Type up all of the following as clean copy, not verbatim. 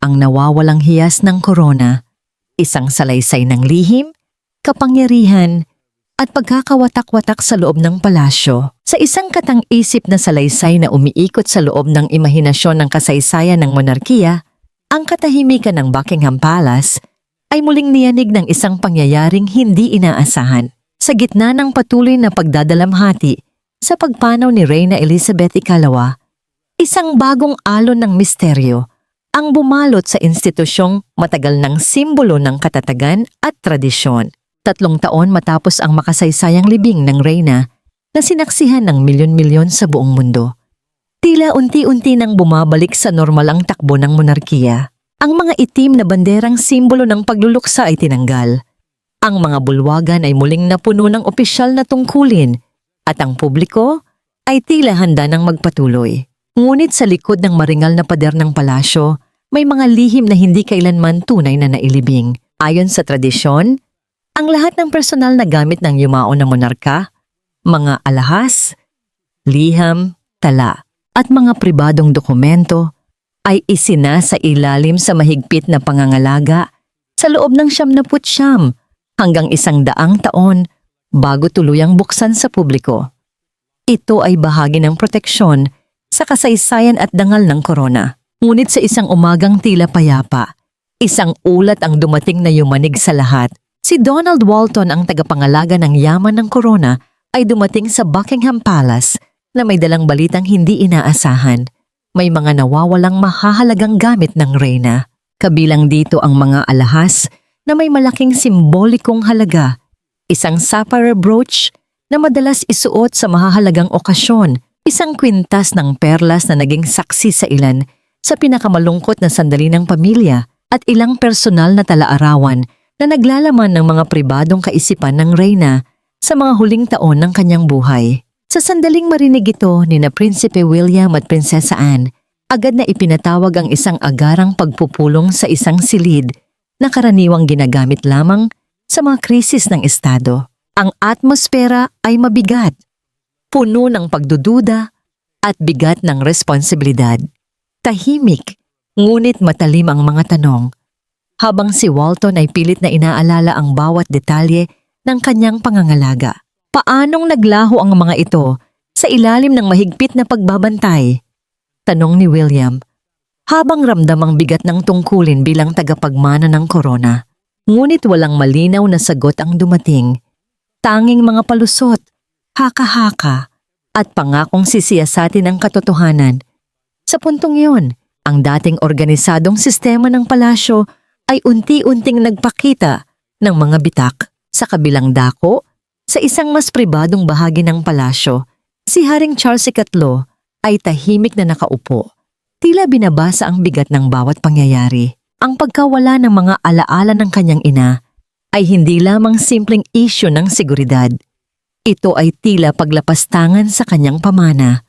ang nawawalang hiyas ng korona, isang salaysay ng lihim, kapangyarihan, at pagkakawatak-watak sa loob ng palasyo. Sa isang katang-isip na salaysay na umiikot sa loob ng imahinasyon ng kasaysayan ng monarkiya, ang katahimikan ng Buckingham Palace ay muling niyanig ng isang pangyayaring hindi inaasahan. Sa gitna ng patuloy na pagdadalamhati sa pagpanaw ni Reyna Elizabeth II, isang bagong alon ng misteryo ang bumalot sa institusyong matagal ng simbolo ng katatagan at tradisyon. 3 taon matapos ang makasaysayang libing ng Reyna na sinaksihan ng milyon-milyon sa buong mundo, tila unti-unti nang bumabalik sa normal ang takbo ng monarkiya. Ang mga itim na banderang simbolo ng pagluluksa ay tinanggal. Ang mga bulwagan ay muling napuno ng opisyal na tungkulin at ang publiko ay tila handa ng magpatuloy. Ngunit sa likod ng maringal na pader ng palasyo, may mga lihim na hindi kailanman tunay na nailibing. Ayon sa tradisyon, ang lahat ng personal na gamit ng yumao na monarka, mga alahas, liham, tala, at mga pribadong dokumento ay isinasa ilalim sa mahigpit na pangangalaga sa loob ng 99 hanggang 100 taon bago tuluyang buksan sa publiko. Ito ay bahagi ng proteksyon sa kasaysayan at dangal ng korona. Ngunit sa isang umagang tila payapa, isang ulat ang dumating na yumanig sa lahat. Si Donald Walton, ang tagapangalaga ng yaman ng korona, ay dumating sa Buckingham Palace na may dalang balitang hindi inaasahan. May mga nawawalang mahahalagang gamit ng Reyna. Kabilang dito ang mga alahas na may malaking simbolikong halaga, isang sapphire brooch na madalas isuot sa mahahalagang okasyon, isang kwintas ng perlas na naging saksi sa ilan sa pinakamalungkot na sandali ng pamilya, at ilang personal na talaarawan na naglalaman ng mga pribadong kaisipan ng Reyna sa mga huling taon ng kanyang buhay. Sa sandaling marinig ito ni na Prinsipe William at Prinsesa Anne, agad na ipinatawag ang isang agarang pagpupulong sa isang silid na karaniwang ginagamit lamang sa mga krisis ng estado. Ang atmosfera ay mabigat, puno ng pagdududa at bigat ng responsibilidad. Tahimik, ngunit matalim ang mga tanong, habang si Walton ay pilit na inaalala ang bawat detalye ng kanyang pangangalaga. Paanong naglaho ang mga ito sa ilalim ng mahigpit na pagbabantay? Tanong ni William, habang ramdam ang bigat ng tungkulin bilang tagapagmana ng korona. Ngunit walang malinaw na sagot ang dumating. Tanging mga palusot, haka-haka, at pangakong sisiyasatin ang katotohanan. Sa puntong iyon, ang dating organisadong sistema ng palasyo ay unti-unting nagpakita ng mga bitak. Sa kabilang dako, sa isang mas pribadong bahagi ng palasyo, si Haring Charles III ay tahimik na nakaupo. Tila binabasa ang bigat ng bawat pangyayari. Ang pagkawala ng mga alaala ng kanyang ina ay hindi lamang simpleng isyu ng seguridad. Ito ay tila paglapastangan sa kanyang pamana.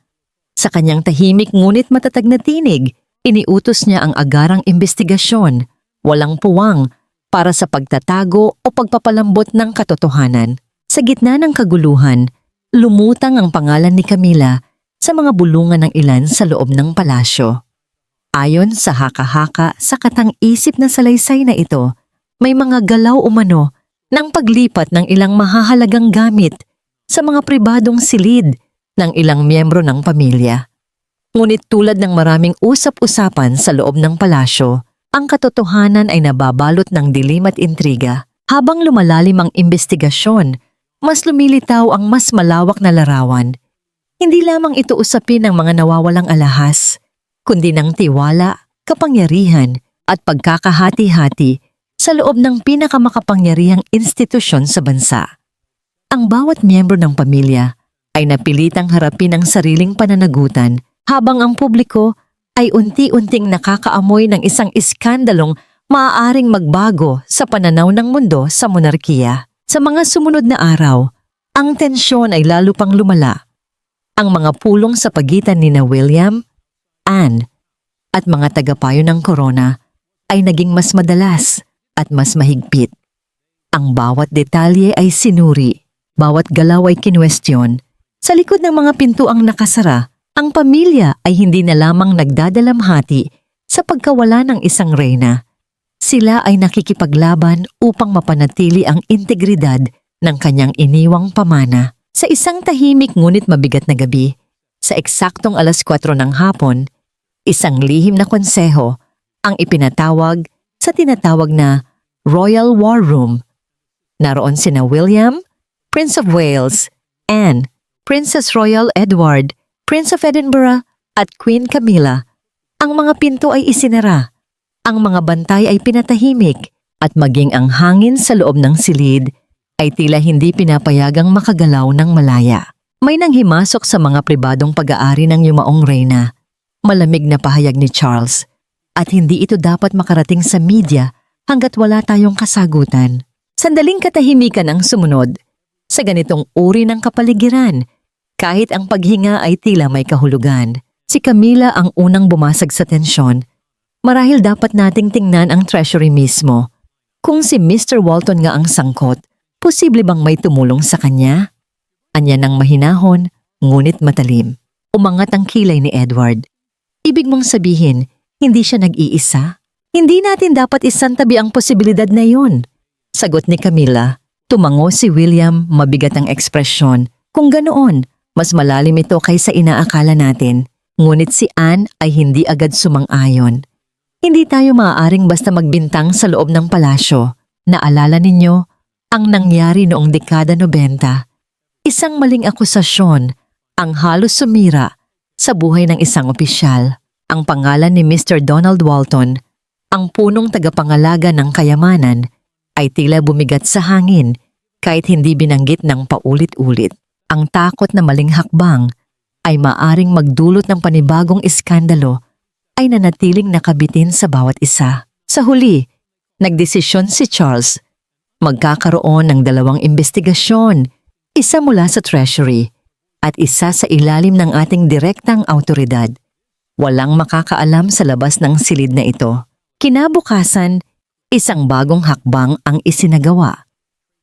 Sa kanyang tahimik ngunit matatag na tinig, iniutos niya ang agarang imbestigasyon, walang puwang, para sa pagtatago o pagpapalambot ng katotohanan. Sa gitna ng kaguluhan, lumutang ang pangalan ni Camilla sa mga bulungan ng ilan sa loob ng palasyo. Ayon sa haka-haka sa katang-isip na salaysay na ito, may mga galaw umano ng paglipat ng ilang mahahalagang gamit sa mga pribadong silid ng ilang miyembro ng pamilya. Ngunit tulad ng maraming usap-usapan sa loob ng palasyo, ang katotohanan ay nababalot ng dilim at intriga. Habang lumalalim ang imbestigasyon, mas lumilitaw ang mas malawak na larawan. Hindi lamang ito usapin ng mga nawawalang alahas, kundi ng tiwala, kapangyarihan at pagkakahati-hati sa loob ng pinakamakapangyarihang institusyon sa bansa. Ang bawat miyembro ng pamilya ay napilitang harapin ang sariling pananagutan habang ang publiko ay unti-unting nakakaamoy ng isang iskandalong maaaring magbago sa pananaw ng mundo sa monarkiya. Sa mga sumunod na araw, ang tensyon ay lalo pang lumala. Ang mga pulong sa pagitan ni na William, Anne, at mga tagapayo ng korona ay naging mas madalas at mas mahigpit. Ang bawat detalye ay sinuri, bawat galaw ay kinwestiyon. Sa likod ng mga pintuang nakasara, ang pamilya ay hindi na lamang nagdadalamhati, Sa pagkawala ng isang reyna, sila ay nakikipaglaban upang mapanatili ang integridad ng kanyang iniwang pamana. Sa isang tahimik ngunit mabigat na gabi, sa eksaktong 4:00 ng hapon, isang lihim na konseho ang ipinatawag sa tinatawag na Royal War Room. Naroon sina William, Prince of Wales, Anne, Princess Royal Edward, Prince of Edinburgh at Queen Camilla. Ang mga pinto ay isinara, ang mga bantay ay pinatahimik at maging ang hangin sa loob ng silid ay tila hindi pinapayagang makagalaw ng malaya. May nanghimasok sa mga pribadong pag-aari ng yumaong reyna. Malamig na pahayag ni Charles at hindi ito dapat makarating sa media hanggat wala tayong kasagutan. Sandaling katahimikan ang sumunod sa ganitong uri ng kapaligiran kahit ang paghinga ay tila may kahulugan. Si Camilla ang unang bumasag sa tensyon. Marahil dapat nating tingnan ang treasury mismo. Kung si Mr. Walton nga ang sangkot, posible bang may tumulong sa kanya? Anya ng mahinahon, ngunit matalim. Umangat ang kilay ni Edward. Ibig mong sabihin, hindi siya nag-iisa? Hindi natin dapat isantabi ang posibilidad na yun. Sagot ni Camilla. Tumango si William, mabigat ang ekspresyon. Kung ganoon, mas malalim ito kaysa inaakala natin. Ngunit si Anne ay hindi agad sumang-ayon. Hindi tayo maaaring basta magbintang sa loob ng palasyo. Naalala ninyo ang nangyari noong dekada 90. Isang maling akusasyon ang halos sumira sa buhay ng isang opisyal. Ang pangalan ni Mr. Donald Walton, ang punong tagapangalaga ng kayamanan, ay tila bumigat sa hangin kahit hindi binanggit ng paulit-ulit. Ang takot na maling hakbang ay maaring magdulot ng panibagong iskandalo ay nanatiling nakabitin sa bawat isa. Sa huli, nagdesisyon si Charles. Magkakaroon ng 2 investigasyon, isa mula sa Treasury at isa sa ilalim ng ating direktang autoridad. Walang makakaalam sa labas ng silid na ito. Kinabukasan, isang bagong hakbang ang isinagawa.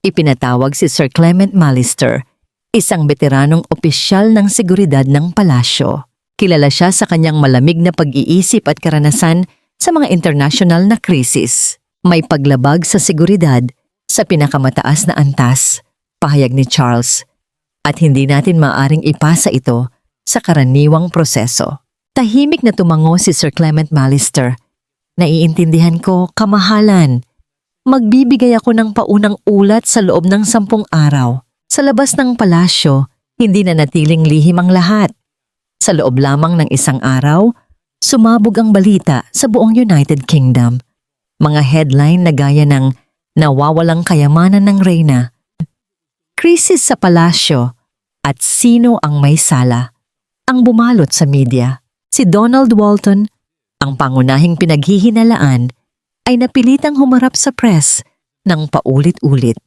Ipinatawag si Sir Clement Mallister, isang veteranong opisyal ng seguridad ng palasyo. Kilala siya sa kanyang malamig na pag-iisip at karanasan sa mga international na krisis. May paglabag sa seguridad sa pinakamataas na antas, pahayag ni Charles, at hindi natin maaring ipasa ito sa karaniwang proseso. Tahimik na tumango si Sir Clement Mallister. Naiintindihan ko, kamahalan. Magbibigay ako ng paunang ulat sa loob ng 10 araw. Sa labas ng palasyo, hindi na natiling lihim ang lahat. Sa loob lamang ng 1 araw, sumabog ang balita sa buong United Kingdom. Mga headline na gaya ng nawawalang kayamanan ng reyna, krisis sa palasyo, at sino ang may sala. Ang bumalot sa media, si Donald Walton, ang pangunahing pinaghihinalaan, ay napilitang humarap sa press ng paulit-ulit.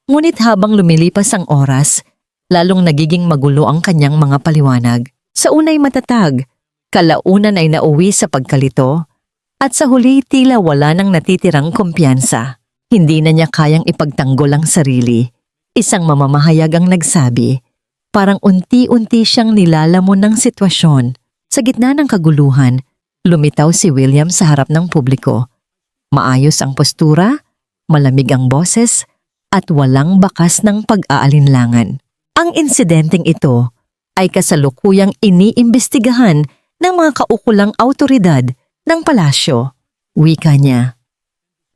Ngunit habang lumilipas ang oras, lalong nagiging magulo ang kanyang mga paliwanag. Sa unay matatag, kalaunan ay nauwi sa pagkalito, at sa huli tila wala nang natitirang kumpiyansa. Hindi na niya kayang ipagtanggol ang sarili. Isang mamamahayag ang nagsabi, parang unti-unti siyang nilalamon ng sitwasyon. Sa gitna ng kaguluhan, lumitaw si William sa harap ng publiko. Maayos ang postura, malamig ang boses, at walang bakas ng pag-aalinlangan. Ang insidenteng ito ay kasalukuyang iniimbestigahan ng mga kaukulang autoridad ng palasyo. Wika niya,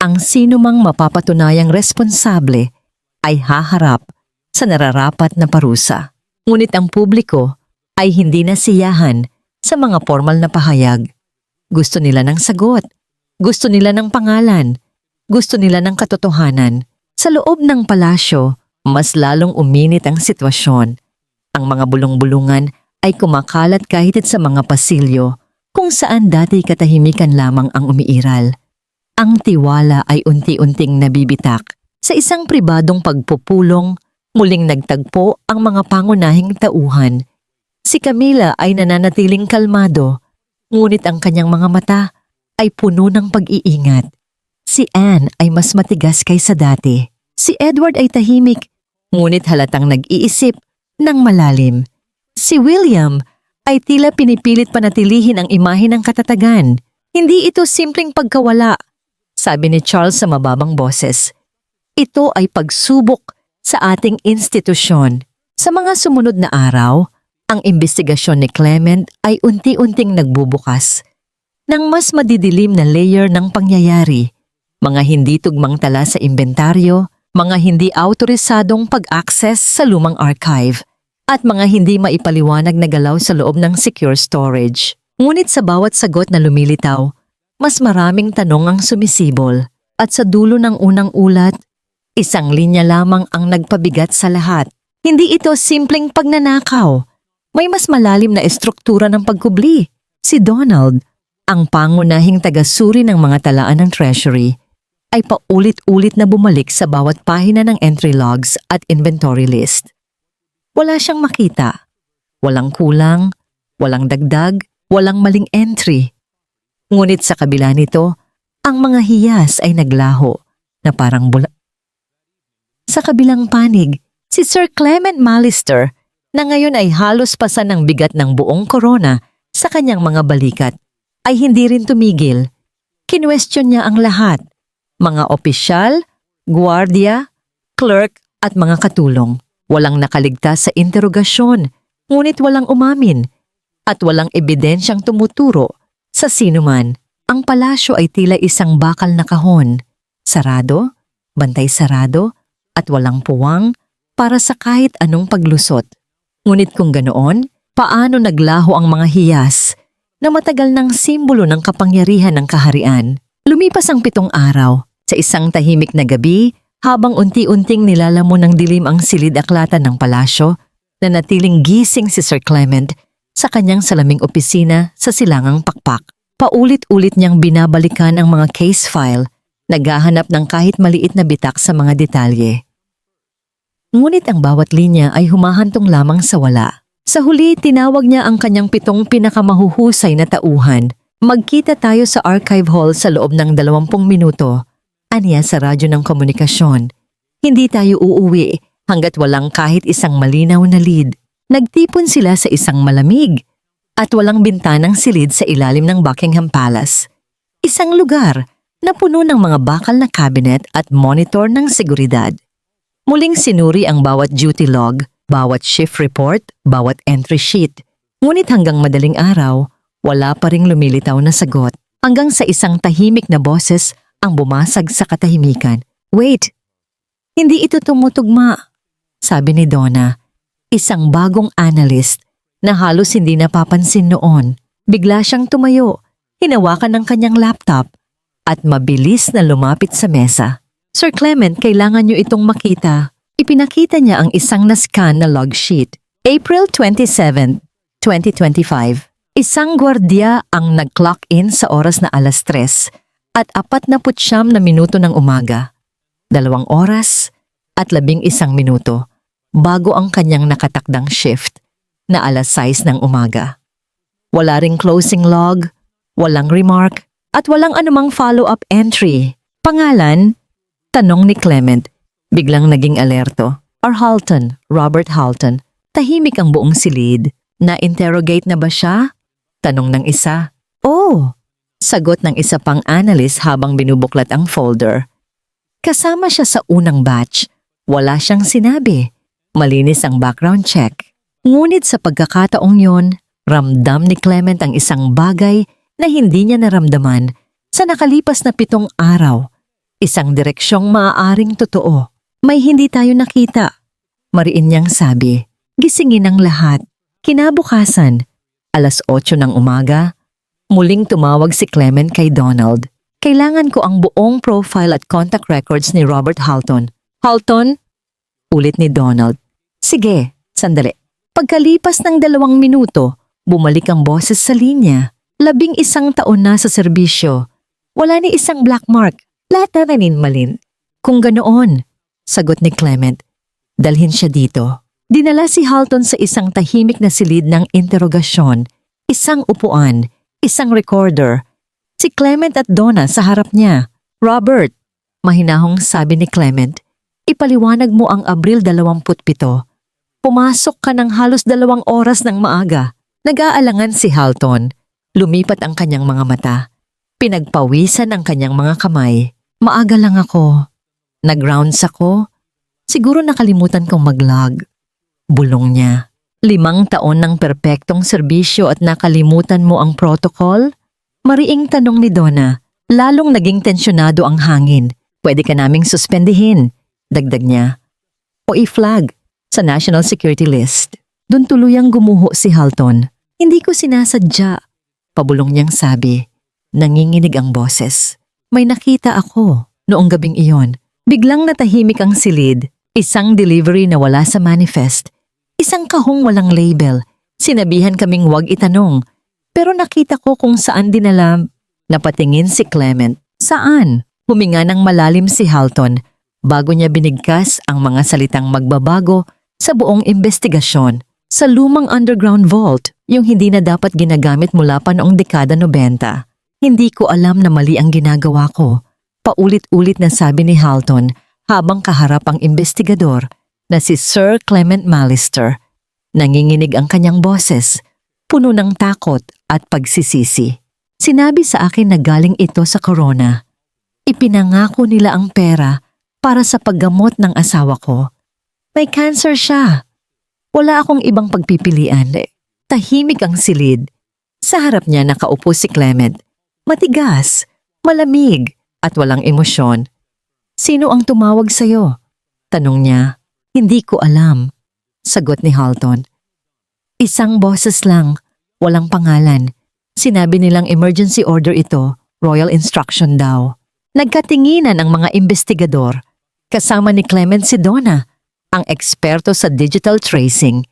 ang sinumang mapapatunayang responsable ay haharap sa nararapat na parusa. Ngunit ang publiko ay hindi nasiyahan sa mga formal na pahayag. Gusto nila ng sagot, gusto nila ng pangalan, gusto nila ng katotohanan. Sa loob ng palasyo, mas lalong uminit ang sitwasyon. Ang mga bulong-bulungan ay kumakalat kahit sa mga pasilyo kung saan dati katahimikan lamang ang umiiral. Ang tiwala ay unti-unting nabibitak. Sa isang pribadong pagpupulong, muling nagtagpo ang mga pangunahing tauhan. Si Camilla ay nananatiling kalmado, ngunit ang kanyang mga mata ay puno ng pag-iingat. Si Anne ay mas matigas kaysa dati. Si Edward ay tahimik, ngunit halatang nag-iisip ng malalim. Si William ay tila pinipilit panatilihin ang imahe ng katatagan. Hindi ito simpleng pagkawala, sabi ni Charles sa mababang boses. Ito ay pagsubok sa ating institusyon. Sa mga sumunod na araw, ang investigasyon ni Clement ay unti-unting nagbubukas ng mas madidilim na layer ng pangyayari, mga hindi tugmang tala sa inventaryo, mga hindi autorisadong pag-access sa lumang archive, at mga hindi maipaliwanag na galaw sa loob ng secure storage. Ngunit sa bawat sagot na lumilitaw, mas maraming tanong ang sumisibol, at sa dulo ng unang ulat, isang linya lamang ang nagpabigat sa lahat. Hindi ito simpleng pagnanakaw. May mas malalim na estruktura ng pagkubli. Si Donald, ang pangunahing tagasuri ng mga talaan ng treasury, ay paulit-ulit na bumalik sa bawat pahina ng entry logs at inventory list. Wala siyang makita. Walang kulang, walang dagdag, walang maling entry. Ngunit sa kabila nito, ang mga hiyas ay naglaho na parang bula. Sa kabilang panig, si Sir Clement Mallister, na ngayon ay halos pasan ng bigat ng buong korona sa kanyang mga balikat, ay hindi rin tumigil. Kinwestiyon niya ang lahat, mga opisyal, gwardiya, clerk at mga katulong. Walang nakaligtas sa interogasyon, ngunit walang umamin at walang ebidensyang tumuturo sa sinuman. Ang palasyo ay tila isang bakal na kahon, sarado, bantay sarado at walang puwang para sa kahit anong paglusot. Ngunit kung ganoon, paano naglaho ang mga hiyas na matagal ng simbolo ng kapangyarihan ng kaharian? Lumipas ang 7 araw sa isang tahimik na gabi habang unti-unting nilalamon ng dilim ang silid-aklatan ng palasyo, na natiling gising si Sir Clement sa kanyang salaming opisina sa Silangang Pakpak. Paulit-ulit niyang binabalikan ang mga case file, naghahanap ng kahit maliit na bitak sa mga detalye. Ngunit ang bawat linya ay humahantong lamang sa wala. Sa huli, tinawag niya ang kanyang 7 pinakamahuhusay na tauhan. Magkita tayo sa archive hall sa loob ng 20 minuto. Aniya sa radyo ng komunikasyon. Hindi tayo uuwi hanggat walang kahit isang malinaw na lead. Nagtipon sila sa isang malamig at walang bintanang silid sa ilalim ng Buckingham Palace. Isang lugar na puno ng mga bakal na cabinet at monitor ng seguridad. Muling sinuri ang bawat duty log, bawat shift report, bawat entry sheet. Ngunit hanggang madaling araw, wala pa ring lumilitaw na sagot. Hanggang sa isang tahimik na boses ang bumasag sa katahimikan. Wait! Hindi ito tumutugma, sabi ni Donna, isang bagong analyst na halos hindi napapansin noon. Bigla siyang tumayo, hinawakan ng kanyang laptop at mabilis na lumapit sa mesa. Sir Clement, kailangan niyo itong makita. Ipinakita niya ang isang na-scan na log sheet. April 27, 2025. Isang gwardiya ang nag-clock in sa oras na 3:00 at 49 na minuto ng umaga. 2 oras at 11 minuto bago ang kanyang nakatakdang shift na 6:00 ng umaga. Wala ring closing log, walang remark at walang anumang follow-up entry. Pangalan? Tanong ni Clement. Biglang naging alerto. R. Halton, Robert Halton. Tahimik ang buong silid. Na-interrogate na ba siya? Tanong ng isa. Oh! Sagot ng isa pang analyst habang binubuklat ang folder. Kasama siya sa unang batch. Wala siyang sinabi. Malinis ang background check. Ngunit sa pagkakataong yon, ramdam ni Clement ang isang bagay na hindi niya naramdaman sa nakalipas na 7 araw. Isang direksyong maaaring totoo. May hindi tayo nakita. Mariin niyang sabi. Gisingin ang lahat. Kinabukasan, 8:00 ng umaga, muling tumawag si Clement kay Donald. Kailangan ko ang buong profile at contact records ni Robert Halton. Halton? Ulit ni Donald. Sige, sandali. Pagkalipas ng 2 minuto, bumalik ang boses sa linya. 11 taon na sa serbisyo. Wala ni isang black mark. Lahat na maninmalin. Kung ganoon, sagot ni Clement, dalhin siya dito. Dinala si Halton sa isang tahimik na silid ng interogasyon, isang upuan, isang recorder. Si Clement at Donna sa harap niya. Robert, mahinahong sabi ni Clement, ipaliwanag mo ang Abril 27. Pumasok ka ng halos 2 oras ng maaga. Nag-aalangan si Halton. Lumipat ang kanyang mga mata. Pinagpawisan ang kanyang mga kamay. Maaga lang ako. Nag-rounds ako. Siguro nakalimutan kong mag-log. Bulong niya. 5 taon ng perpektong serbisyo at nakalimutan mo ang protocol? Mariing tanong ni Donna. Lalong naging tensyonado ang hangin. Pwede ka naming suspendihin. Dagdag niya. O i-flag sa National Security List. Doon tuluyang gumuho si Halton. Hindi ko sinasadya. Pabulong niyang sabi. Nanginginig ang boses. May nakita ako noong gabing iyon. Biglang natahimik ang silid. Isang delivery na wala sa manifest. Isang kahong walang label. Sinabihan kaming wag itanong. Pero nakita ko kung saan dinala. Napatingin si Clement. Saan? Huminga ng malalim si Halton bago niya binigkas ang mga salitang magbabago sa buong investigasyon. Sa lumang underground vault, yung hindi na dapat ginagamit mula pa noong dekada 90. Hindi ko alam na mali ang ginagawa ko. Paulit-ulit na sabi ni Halton habang kaharap ang investigador na si Sir Clement Mallister. Nanginginig ang kanyang boses, puno ng takot at pagsisisi. Sinabi sa akin na galing ito sa corona. Ipinangako nila ang pera para sa paggamot ng asawa ko. May cancer siya. Wala akong ibang pagpipilian. Tahimik ang silid. Sa harap niya nakaupo si Clement. Matigas, malamig, at walang emosyon. Sino ang tumawag sa'yo? Tanong niya. Hindi ko alam. Sagot ni Halton. Isang boses lang, walang pangalan. Sinabi nilang emergency order ito, royal instruction daw. Nagkatinginan ang mga investigador. Kasama ni Clement si Donna, ang eksperto sa digital tracing.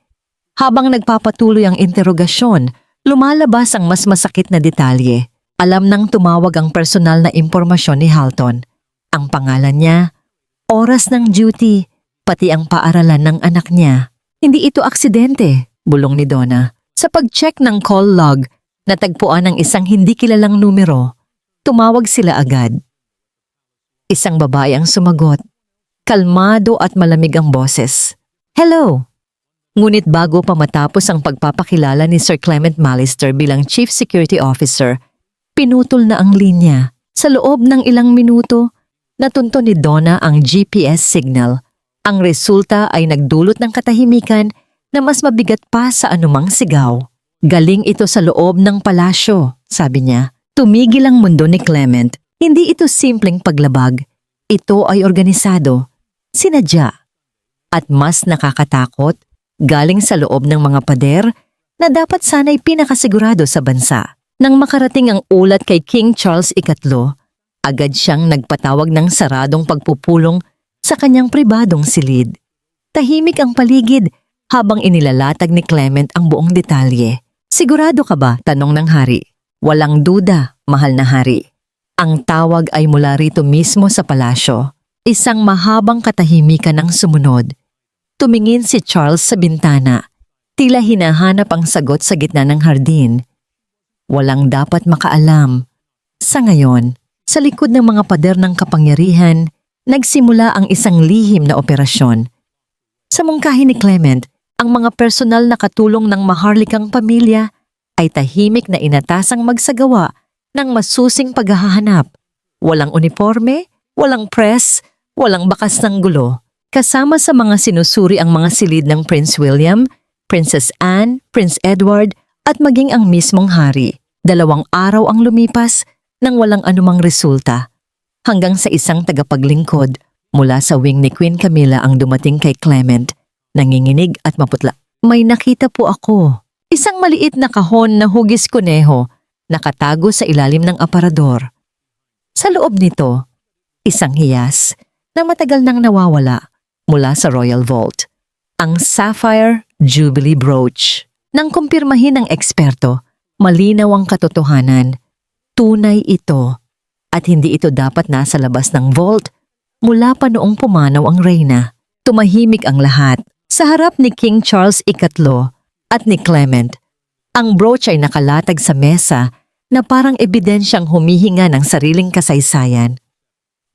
Habang nagpapatuloy ang interogasyon, lumalabas ang mas masakit na detalye. Alam nang tumawag ang personal na impormasyon ni Halton. Ang pangalan niya, oras ng duty, pati ang paaralan ng anak niya. Hindi ito aksidente, bulong ni Donna. Sa pag-check ng call log, natagpuan ang isang hindi kilalang numero. Tumawag sila agad. Isang babae ang sumagot. Kalmado at malamig ang boses. Hello! Ngunit bago pa matapos ang pagpapakilala ni Sir Clement Mallister bilang Chief Security Officer, pinutol na ang linya. Sa loob ng ilang minuto, natunto ni Donna ang GPS signal. Ang resulta ay nagdulot ng katahimikan na mas mabigat pa sa anumang sigaw. Galing ito sa loob ng palasyo, sabi niya. Tumigil ang mundo ni Clement. Hindi ito simpleng paglabag. Ito ay organisado, sinadya. At mas nakakatakot, galing sa loob ng mga pader na dapat sana'y pinakasigurado sa bansa. Nang makarating ang ulat kay King Charles III, agad siyang nagpatawag ng saradong pagpupulong sa kanyang pribadong silid. Tahimik ang paligid habang inilalatag ni Clement ang buong detalye. Sigurado ka ba? Tanong ng hari. Walang duda, mahal na hari. Ang tawag ay mula rito mismo sa palasyo. Isang mahabang katahimikan ang sumunod. Tumingin si Charles sa bintana. Tila hinahanap ang sagot sa gitna ng hardin. Walang dapat makaalam. Sa ngayon, sa likod ng mga pader ng kapangyarihan, nagsimula ang isang lihim na operasyon. Sa mungkahi ni Clement, ang mga personal na katulong ng maharlikang pamilya ay tahimik na inatasang magsagawa ng masusing paghahanap. Walang uniforme, walang press, walang bakas ng gulo. Kasama sa mga sinusuri ang mga silid ng Prince William, Princess Anne, Prince Edward at maging ang mismong hari. 2 araw ang lumipas nang walang anumang resulta. Hanggang sa isang tagapaglingkod mula sa wing ni Queen Camilla ang dumating kay Clement, nanginginig at maputla. May nakita po ako. Isang maliit na kahon na hugis kuneho, nakatago sa ilalim ng aparador. Sa loob nito, isang hiyas na matagal nang nawawala mula sa Royal Vault. Ang Sapphire Jubilee Brooch. Nang kumpirmahin ng eksperto, malinaw ang katotohanan. Tunay ito at hindi ito dapat nasa labas ng vault mula pa noong pumanaw ang reyna. Tumahimik ang lahat. Sa harap ni King Charles III at ni Clement, ang brooch ay nakalatag sa mesa na parang ebidensyang humihinga ng sariling kasaysayan.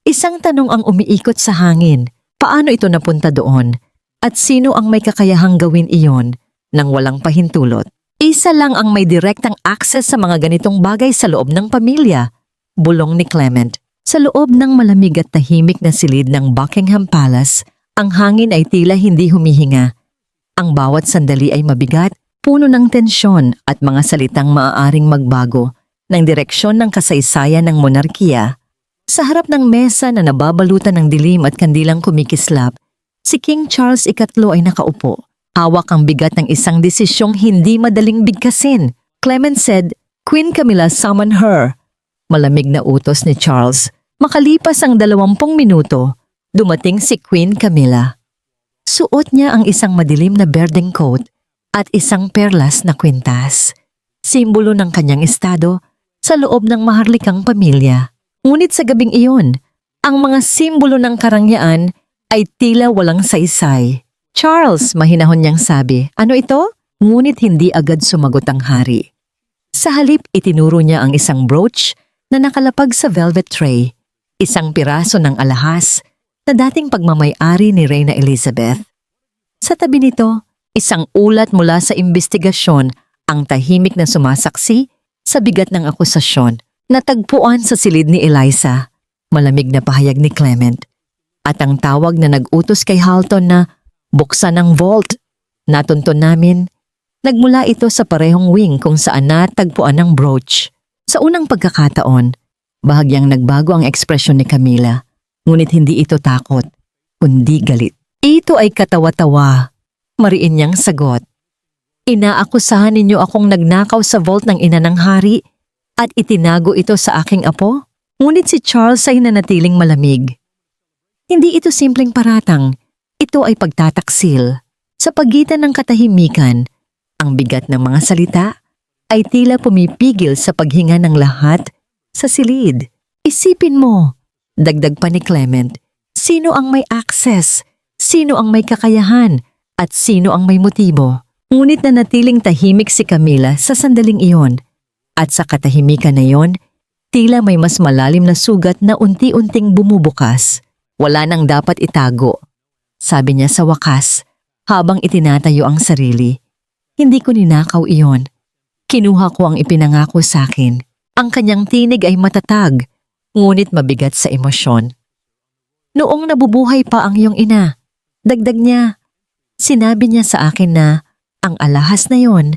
Isang tanong ang umiikot sa hangin. Paano ito napunta doon? At sino ang may kakayahang gawin iyon nang walang pahintulot? Isa lang ang may direktang access sa mga ganitong bagay sa loob ng pamilya. Bulong ni Clement. Sa loob ng malamig at tahimik na silid ng Buckingham Palace, ang hangin ay tila hindi humihinga. Ang bawat sandali ay mabigat, puno ng tensyon at mga salitang maaaring magbago ng direksyon ng kasaysayan ng monarkiya. Sa harap ng mesa na nababalutan ng dilim at kandilang kumikislap, si King Charles III ay nakaupo. Hawak ang bigat ng isang desisyong hindi madaling bigkasin. Clement said, "Queen Camilla, summon her." Malamig na utos ni Charles. Makalipas ang 20 minuto, dumating si Queen Camilla. Suot niya ang isang madilim na berdeng coat at isang perlas na kwintas. Simbolo ng kanyang estado sa loob ng maharlikang pamilya. Ngunit sa gabing iyon, ang mga simbolo ng karangyaan ay tila walang saysay. "Charles," mahinahon niyang sabi, "ano ito?" Ngunit hindi agad sumagot ang hari. Sa halip, itinuro niya ang isang brooch na nakalapag sa velvet tray, isang piraso ng alahas na dating pagmamay-ari ni Reyna Elizabeth. Sa tabi nito, isang ulat mula sa imbestigasyon, ang tahimik na sumasaksi sa bigat ng akusasyon, natagpuan sa silid ni Eliza. Malamig na pahayag ni Clement. At ang tawag na nag-utos kay Halton na buksan ang vault. Natuntun namin, nagmula ito sa parehong wing kung saan natagpuan ang brooch. Sa unang pagkakataon, bahagyang nagbago ang ekspresyon ni Camilla, ngunit hindi ito takot, kundi galit. Ito ay katawa-tawa. Mariin niyang sagot. "Inaakusahan ninyo akong nagnakaw sa vault ng ina ng hari at itinago ito sa aking apo?" Ngunit si Charles ay nanatiling malamig. Hindi ito simpleng paratang, ito ay pagtataksil. Sa pagitan ng katahimikan, ang bigat ng mga salita ay tila pumipigil sa paghinga ng lahat sa silid. "Isipin mo," dagdag pa ni Clement, "sino ang may access, sino ang may kakayahan, at sino ang may motibo." Ngunit nanatiling tahimik si Camilla sa sandaling iyon. At sa katahimikan na iyon, tila may mas malalim na sugat na unti-unting bumubukas. "Wala nang dapat itago," sabi niya sa wakas, habang itinatayo ang sarili. "Hindi ko ninakaw iyon. Kinuha ko ang ipinangako sa akin." Ang kanyang tinig ay matatag, ngunit mabigat sa emosyon. "Noong nabubuhay pa ang iyong ina," dagdag niya, "sinabi niya sa akin na ang alahas na yon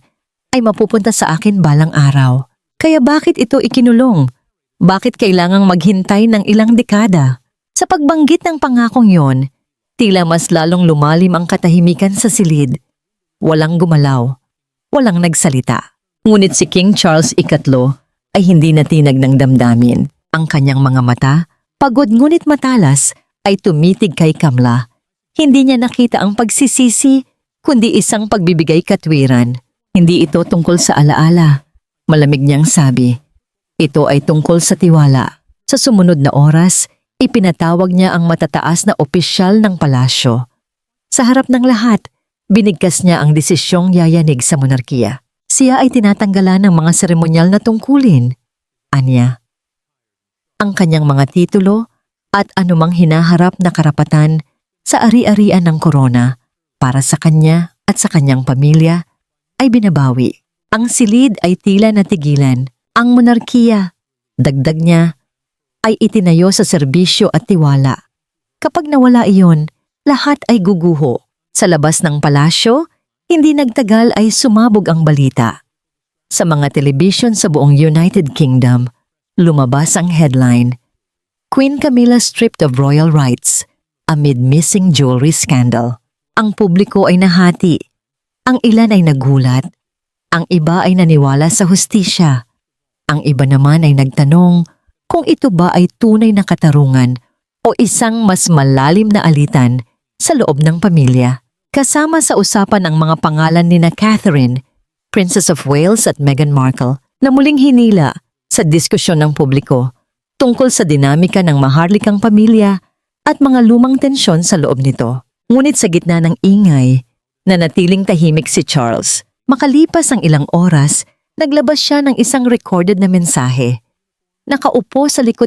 ay mapupunta sa akin balang araw. Kaya bakit ito ikinulong? Bakit kailangang maghintay ng ilang dekada?" Sa pagbanggit ng pangakong yon, tila mas lalong lumalim ang katahimikan sa silid. Walang gumalaw, walang nagsalita. Ngunit si King Charles III ay hindi natinag ng damdamin. Ang kanyang mga mata, pagod ngunit matalas, ay tumitig kay Camilla. Hindi niya nakita ang pagsisisi, kundi isang pagbibigay katwiran. Hindi ito tungkol sa alaala. Malamig niyang sabi, ito ay tungkol sa tiwala. Sa sumunod na oras, ipinatawag niya ang matataas na opisyal ng palasyo. Sa harap ng lahat, binigkas niya ang desisyong yayanig sa monarkiya. Siya ay tinatanggalan ng mga seremonyal na tungkulin. Anya, ang kanyang mga titulo at anumang hinaharap na karapatan sa ari-arian ng korona para sa kanya at sa kanyang pamilya ay binabawi. Ang silid ay tila natigilan. Ang monarkiya, dagdag niya, ay itinayo sa serbisyo at tiwala. Kapag nawala iyon, lahat ay guguho. Sa labas ng palasyo, hindi nagtagal ay sumabog ang balita. Sa mga telebisyon sa buong United Kingdom, lumabas ang headline, Queen Camilla stripped of royal rights amid missing jewelry scandal. Ang publiko ay nahati. Ang ilan ay nagulat. Ang iba ay naniwala sa hustisya. Ang iba naman ay nagtanong kung ito ba ay tunay na katarungan o isang mas malalim na alitan sa loob ng pamilya. Kasama sa usapan ang mga pangalan ni na Catherine, Princess of Wales at Meghan Markle na muling hinila sa diskusyon ng publiko tungkol sa dinamika ng maharlikang pamilya at mga lumang tensyon sa loob nito. Ngunit sa gitna ng ingay, nanatiling tahimik si Charles. Makalipas ang ilang oras, naglabas siya ng isang recorded na mensahe. Nakaupo sa likod